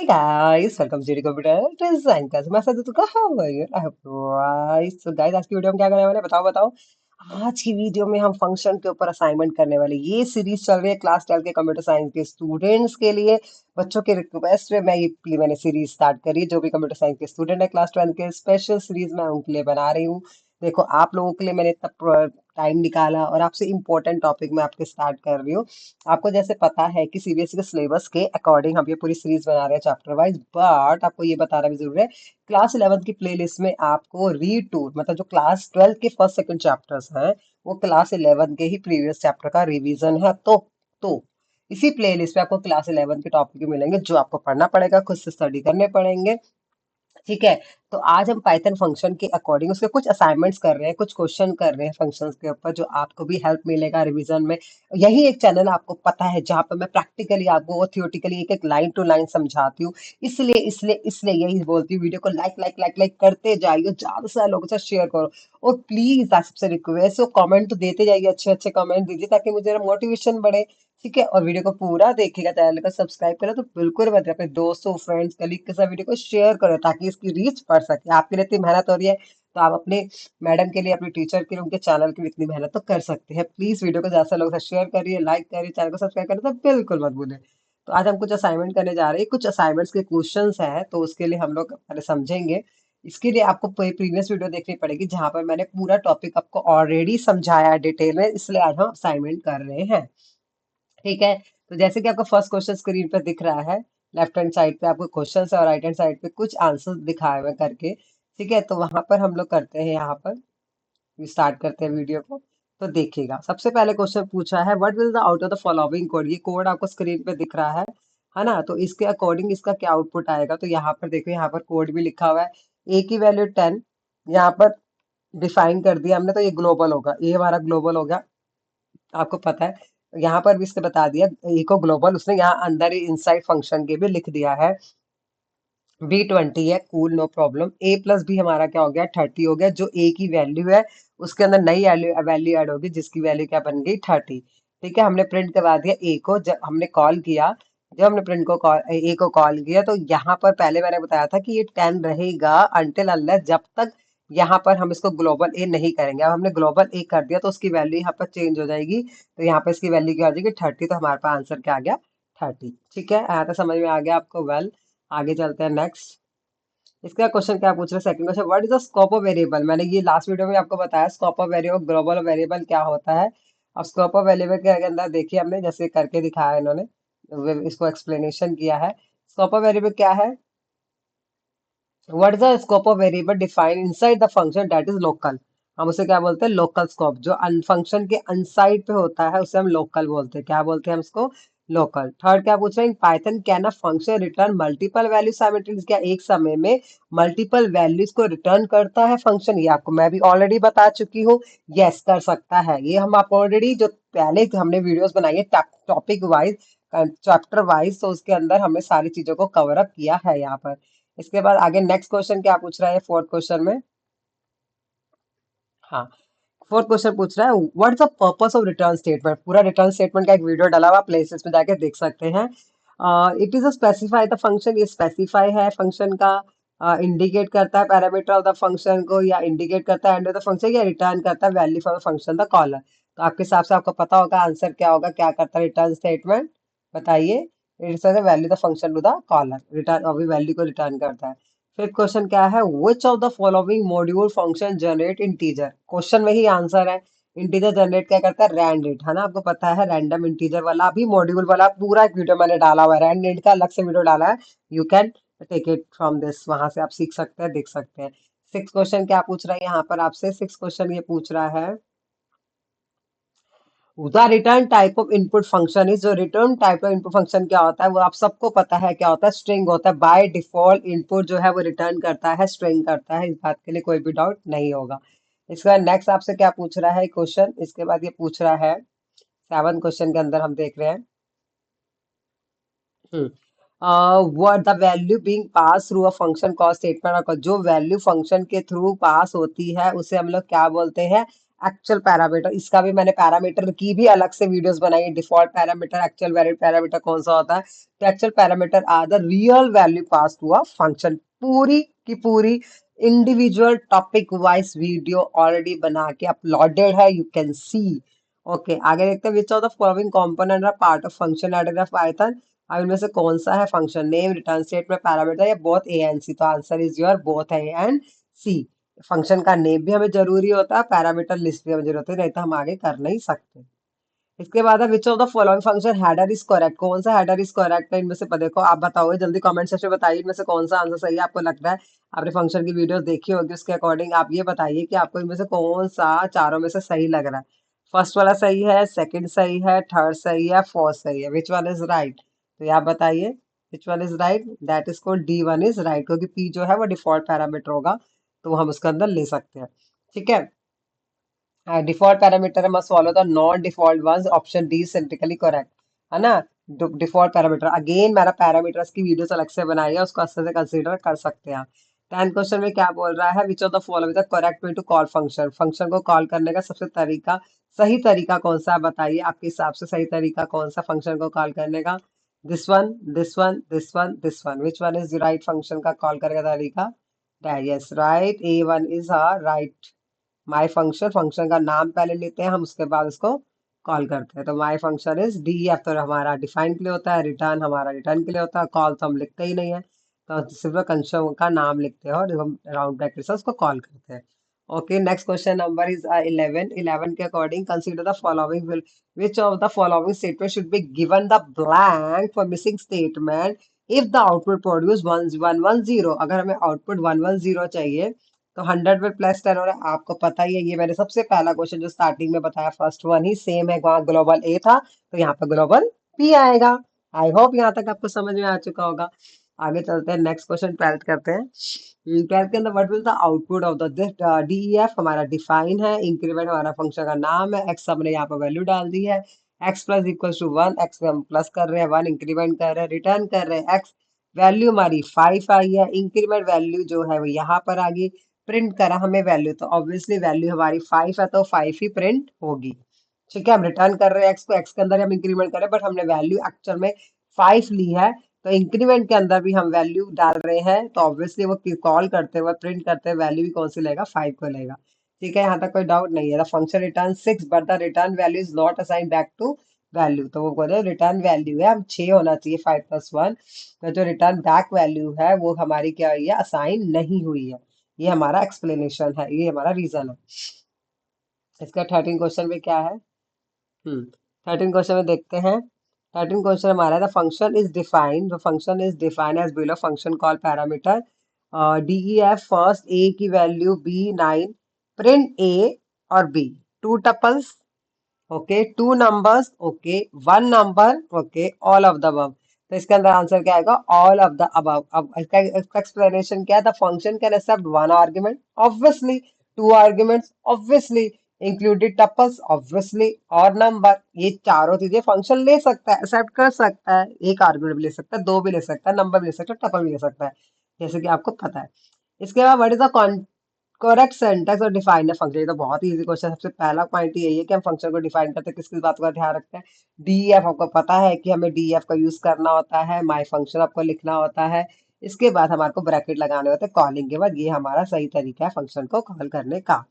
Hey guys, welcome to Computer Design class मैं sir तुका how are you I hope right so guys आज की video में क्या करने वाले हैं बताओ बताओ। आज की वीडियो में हम फंक्शन के ऊपर असाइनमेंट करने वाले ये सीरीज चल रही है क्लास 12 के कंप्यूटर साइंस के स्टूडेंट्स के लिए। बच्चों के रिक्वेस्ट पे मैंने सीरीज स्टार्ट करी। जो भी कंप्यूटर साइंस के स्टूडेंट है क्लास 12 के स्पेशल सीरीज मैं उनके लिए बना रही हूँ। देखो आप लोगों के लिए मैंने इतना टाइम निकाला और आपसे इंपॉर्टेंट टॉपिक मैं आपके स्टार्ट कर रही हूँ। आपको जैसे पता है कि सीबीएसई के सिलेबस के अकॉर्डिंग हम ये पूरी सीरीज बना रहे हैं चैप्टर वाइज, बट आपको ये बताना भी जरूरी है क्लास 11 की प्लेलिस्ट में आपको रीड टू मतलब जो क्लास 12 के फर्स्ट सेकंड चैप्टर्स हैं वो क्लास 11 के ही प्रीवियस चैप्टर का रिवीजन है। तो इसी प्लेलिस्ट पे आपको क्लास 11 के टॉपिक मिलेंगे जो आपको पढ़ना पड़ेगा, खुद से स्टडी करने पड़ेंगे। ठीक है। तो आज हम पाइथन फंक्शन के अकॉर्डिंग उसके कुछ असाइनमेंट्स कर रहे हैं, कुछ क्वेश्चन कर रहे हैं फंक्शंस के ऊपर, जो आपको भी हेल्प मिलेगा रिवीजन में। यही एक चैनल आपको पता है जहां पर मैं प्रैक्टिकली आपको वो थियोटिकली एक एक लाइन टू लाइन समझाती हूँ। इसलिए यही बोलती हूँ वीडियो को लाइक लाइक लाइक लाइक करते जाइए, ज्यादा से ज्यादा लोगों के साथ शेयर करो। और प्लीज आप सबसे रिक्वेस्ट हो कमेंट तो देते जाइए, अच्छे अच्छे कमेंट दीजिए ताकि मुझे मोटिवेशन बढ़े। ठीक है। और वीडियो को पूरा देखिएगा, चैनल को सब्सक्राइब करो तो बिल्कुल मत अपने दोस्तों फ्रेंड्स कलीग के साथ वीडियो को शेयर करो ताकि इसकी रीच बढ़ सके। आपके लिए इतनी मेहनत हो रही है तो आप अपने मैडम के लिए, अपने टीचर के लिए, उनके चैनल के लिए इतनी मेहनत तो कर सकते हैं। प्लीज वीडियो को ज्यादा से लोगों से शेयर करिए, लाइक करिए, चैनल को सब्सक्राइब करिए तो बिल्कुल मत भूलें। तो आज हम कुछ असाइनमेंट करने जा रहे हैं, कुछ असाइनमेंट्स के क्वेश्चंस हैं तो उसके लिए हम लोग पहले समझेंगे। इसके लिए आपको प्रीवियस वीडियो देखनी पड़ेगी जहां पर मैंने पूरा टॉपिक आपको ऑलरेडी समझाया है डिटेल में, इसलिए आज हम असाइनमेंट कर रहे हैं। ठीक है। तो जैसे कि आपको फर्स्ट क्वेश्चन स्क्रीन पे दिख रहा है, लेफ्ट हैंड साइड पे आपको क्वेश्चन है और राइट हैंड साइड पे कुछ आंसर दिखाए हुए करके। ठीक है। तो वहां पर हम लोग करते हैं, यहाँ पर स्टार्ट करते हैं वीडियो को। तो देखिएगा सबसे पहले क्वेश्चन पूछा है what will the out of the following code. ये कोड आपको स्क्रीन पे दिख रहा है ना। तो इसके अकॉर्डिंग इसका क्या आउटपुट आएगा। तो यहाँ पर देखो, यहाँ पर कोड भी लिखा हुआ है। ए की वैल्यू 10 यहाँ पर डिफाइन कर दिया हमने, तो ये ग्लोबल होगा, ये हमारा ग्लोबल होगा, आपको पता है। यहाँ पर भी इसने बता दिया इको ग्लोबल, उसने यहाँ अंदर ही इनसाइड फंक्शन के भी लिख दिया है। B20 है, कूल, नो प्रॉब्लम। ए प्लस बी हमारा क्या हो गया, 30 हो गया। जो ए की वैल्यू है उसके अंदर नई वैल्यू ऐड होगी जिसकी वैल्यू क्या बन गई, 30। ठीक है। हमने प्रिंट करवा दिया ए को। जब हमने कॉल किया, जब हमने प्रिंट को कॉल ए को कॉल किया तो यहाँ पर पहले मैंने बताया था कि ये 10 रहेगा अनटिल अनलेस, जब तक यहाँ पर हम इसको ग्लोबल ए नहीं करेंगे। अब हमने ग्लोबल ए कर दिया तो उसकी वैल्यू यहाँ पर चेंज हो जाएगी। तो यहाँ पर इसकी वैल्यू क्या हो जाएगी, 30। तो हमारे पास आंसर क्या आ गया, 30। ठीक है। यहाँ तक समझ में आ गया आपको। वेल, आगे चलते हैं नेक्स्ट। इसका क्वेश्चन क्या पूछ रहे हैं, second question, what is the scope of variable. मैंने ये लास्ट वीडियो में आपको बताया scope of variable, global variable क्या होता है। अब स्कोप ऑफ वेरिएबल के अंदर देखिए हमने जैसे करके दिखाया इन्होंने, इसको एक्सप्लेनेशन किया है। स्कोप ऑफ वेरिएबल क्या है, what is the scope of variable defined inside the function that is local. हम उसे क्या बोलते हैं, लोकल स्कोप। जो फंक्शन के अनसाइड पे होता है उसे हम लोकल बोलते हैं। क्या बोलते हैं हम उसको, लोकल। थर्ड क्या पूछ रहे हैं, Python can a function return multiple value simultaneously. क्या एक समय में मल्टीपल वैल्यूज को रिटर्न करता है फंक्शन। ये आपको मैं भी ऑलरेडी बता चुकी हूँ। यस, कर सकता है। ये हम आपको ऑलरेडी जो पहले हमने वीडियोस बनाई है टॉपिक वाइज, चैप्टर वाइज, तो उसके अंदर हमने सारी चीजों को कवर अप किया है यहाँ पर। इसके बाद आगे नेक्स्ट क्वेश्चन क्या पूछ रहा है, फोर्थ क्वेश्चन में। हाँ, फोर्थ क्वेश्चन पूछ रहा है what's the purpose of return statement. पूरा रिटर्न स्टेटमेंट का एक वीडियो डाला हुआ, प्लेलिस्ट में जाके देख सकते हैं। It is a specify the function, ये स्पेसिफाई है फंक्शन का, इंडिकेट करता है पैरामीटर ऑफ द फंक्शन को, या इंडिकेट करता है एंड ऑफ द फंक्शन, या रिटर्न करता है value for the function the caller. तो आपके हिसाब से आपको पता होगा आंसर क्या होगा, क्या करता है रिटर्न स्टेटमेंट, बताइए। It's value the function to the caller, return अभी वैल्यू को रिटर्न करता है। फिफ्थ क्वेश्चन क्या है, which of the following module function generate integer. Question में ही आंसर है। इंटीजर जनरेट क्या करता है, रैंड है ना, आपको पता है रैंडम इंटीजर वाला अभी मॉड्यूल वाला पूरा एक वीडियो मैंने डाला हुआ है, रैंड का अलग से वीडियो डाला है। You can take it from this, वहां से आप सीख सकते हैं, देख सकते हैं। सिक्स क्वेश्चन क्या पूछ रहा है यहाँ पर आपसे, सिक्स क्वेश्चन ये पूछ रहा है the return type of input function is. जो return type of input function क्या होता है वो आप सबको पता है क्या होता है, स्ट्रिंग होता है। बाय डिफॉल्ट इनपुट जो है वो रिटर्न करता है, स्ट्रिंग करता है, इस बात के लिए कोई भी डाउट नहीं होगा। इसके बाद नेक्स्ट आपसे क्या पूछ रहा है क्वेश्चन, इसके बाद ये पूछ रहा है सेवन क्वेश्चन के अंदर हम देख रहे हैं, what the value being pass through a function call statement. और जो वैल्यू फंक्शन के थ्रू पास होती है उसे हम लोग क्या बोलते हैं, एक्चुअल पैरामीटर, इसका भी मैंने पैरामीटर की भी अलग से वीडियोस बनाई है। Default parameter, actual valid parameter कौन सा होता है। तो actual parameter are the real value pass to a function. पूरी की पूरी individual topic wise video already बना के अपलोडेड है, यू कैन सी। ओके, आगे देखते हैं। Which of the following component are part of function added of Python. अब इनमें से कौन सा है function name, return statement, parameter, या बोथ ए एंड सी। तो answer is your both A and C. Function का नेम भी हमें जरूरी होता है, पैरामीटर लिस्ट भी हमें जरूरत है, नहीं तो हम आगे कर नहीं सकते। इसके बाद है which of the following function header is correct. कौन सा हेडर इज करेक्ट है इनमें से, देखो आप बताओगे जल्दी कमेंट सेक्शन में बताइए इनमें से कौन सा आंसर सही है आपको लगता है। आपने फंक्शन की वीडियोस देखी होगी, उसके अकॉर्डिंग आप ये बताइए कि आपको इनमें से कौन सा चारों में से सही लग रहा है। फर्स्ट वाला सही है, सेकंड सही है, थर्ड सही है, फोर्थ सही है। विच वन इज राइट, तो ये आप बताइए। Which one is right, that is called D one is right, क्योंकि पी जो है वो डिफॉल्ट पैरामीटर होगा, तो हम उसके अंदर ले सकते हैं। ठीक है, default parameter must follow the non default ones, option D syntactically correct, है ना। डिफॉल्ट पैरामीटर, अगेन मेरा पैरामीटर्स की वीडियोस अलग से बनाई है, उसको अच्छे से कंसीडर कर सकते हैं आप। 10th क्वेश्चन में क्या बोल रहा है, which of the following the correct way to call function. Function को कॉल करने का सबसे सही तरीका कौन सा है? बताइए आपके हिसाब से सही तरीका कौन सा फंक्शन को कॉल करने का। This one, this one, this one, this one, which one is right function का कॉल करने का तरीका। Yes right, A one is right. My function, function का नाम पहले लेते हैं हम, उसके बाद उसको कॉल करते हैं। तो माई फंक्शन इज डी एफ, तो हमारा डिफाइन के लिए होता है, रिटर्न हमारा रिटर्न के लिए होता है, कॉल तो हम लिखते ही नहीं है, तो सिर्फ फंक्शन का नाम लिखते हैं और हम राउंड ब्रैकेट से उसको कॉल करते हैं। Okay, next question number is 11। 11 के according consider the following will, which of the following statement should be given the blank for missing statement if the output produce 110। अगर हमें आउटपुट 110 चाहिए तो 100 में प्लस 10 हो रहा है, आपको पता ही है। ये मैंने सबसे पहला क्वेश्चन जो स्टार्टिंग में बताया, फर्स्ट वन ही सेम है, वहां ग्लोबल ए था तो यहाँ पे ग्लोबल पी आएगा। आई होप यहाँ तक आपको समझ में आ चुका होगा। आगे चलते हैं, नेक्स्ट क्वेश्चन 12th करते हैं। 12th के अंदर what will the output of the D E F, हमारा डिफाइन है, इंक्रीमेंट हमारा फंक्शन का नाम है, एक्स हमने यहाँ पे वैल्यू डाल दी है, X plus equal to 1, X पे हम प्लस कर रहे हैं, 1 इंक्रीमेंट कर रहे हैं, रिटर्न कर रहे हैं एक्स। वैल्यू हमारी 5 आई है, इंक्रीमेंट वैल्यू जो है वो यहाँ पर आ गई, प्रिंट करा हमें वैल्यू, तो ऑब्वियसली वैल्यू हमारी 5 है तो 5 ही प्रिंट होगी। ठीक है, हम रिटर्न कर रहे हैं एक्स को, एक्स के अंदर हम इंक्रीमेंट कर रहे हैं, बट हमने वैल्यू एक्चुअल में 5 ली है, तो इंक्रीमेंट के अंदर भी हम वैल्यू डाल रहे हैं, तो ऑब्वियसली वो कॉल करते हुए प्रिंट करते हुए वैल्यू भी कौन सी लेगा, 5 को लेगा। ठीक है, यहाँ तक कोई डाउट नहीं है। The function return 6 but the return value is not assign back to value, तो वो बोले रिटर्न वैल्यू है हम 6 होना चाहिए, 5 प्लस 1, तो जो रिटर्न बैक वैल्यू है वो हमारी क्या हुई है, असाइन नहीं हुई है। ये हमारा एक्सप्लेनेशन है, ये हमारा रीजन है। इसका 13 क्वेश्चन में क्या है, 13 क्वेश्चन में देखते हैं। 13 क्वेश्चन हमारा the function is defined, the function is defined as below, function call parameter D E F, first A की वैल्यू B9, प्रिंट ए और B, two tuples, okay, two numbers, okay, one number, okay, all of the above. तो इसके अंदर answer क्या आएगा, all of the above. अब इसका explanation क्या है, the function can accept one argument obviously, two arguments obviously, included tuples obviously, और नंबर, ये चारों चीजें फंक्शन ले सकता है, एक्सेप्ट कर सकता है। एक आर्ग्यूमेंट भी ले सकता है, दो भी ले सकता है, नंबर भी ले सकता है, टपल भी ले सकता है, जैसे कि आपको पता है। इसके बाद what is the correct sentence और डिफाइन है फंक्शन, ये तो बहुत ही इजी क्वेश्चन। सबसे पहला पॉइंट यही है कि हम फंक्शन को डिफाइन करते हैं, किस किस बात का ध्यान रखते हैं। डीएफ आपको पता है कि हमें डीएफ का यूज करना होता है, माई फंक्शन आपको लिखना होता है, इसके बाद हमारे को ब्रैकेट लगाने होते हैं कॉलिंग के बाद, ये हमारा सही तरीका है फंक्शन को कॉल करने का।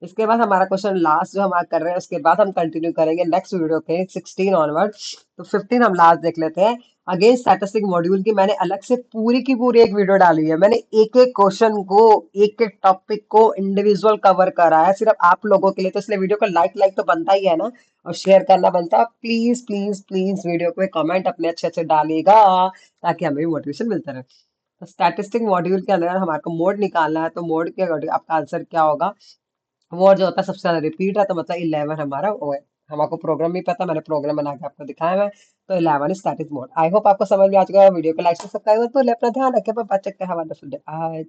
इसके बाद हमारा क्वेश्चन लास्ट जो हम आज कर रहे हैं, उसके बाद हम कंटिन्यू करेंगे नेक्स्ट वीडियो के 16 ऑनवर्ड। तो 15 हम लास्ट देख लेते हैं। अगेन स्टैटिस्टिक मॉड्यूल की मैंने अलग से पूरी की पूरी एक वीडियो डाली है, मैंने एक एक क्वेश्चन को, एक एक टॉपिक को इंडिविजुअल कवर करा है सिर्फ आप लोगों के लिए, तो इसलिए वीडियो को लाइक लाइक तो बनता ही है ना, और शेयर करना बनता है। प्लीज प्लीज प्लीज वीडियो को कमेंट अपने अच्छे अच्छे डालिएगा, ताकि हमें भी मोटिवेशन मिलता रहे। तो स्टैटिस्टिक मॉड्यूल के अंदर हमारे को मोड निकालना है, तो मोड के अकॉर्डिंग आपका आंसर क्या होगा, वो जो होता है सबसे ज्यादा रिपीट है, तो मतलब 11 हमारा वो है। हमको प्रोग्राम भी पता, मैंने प्रोग्राम बना के आपको दिखाया है, तो 11 स्टैटिक मोड। आई होप आपको समझ में आ चुका है। वीडियो को लाइक से सब्सक्राइब कर, तो अपना ध्यान रखें, bye, have a wonderful day आज।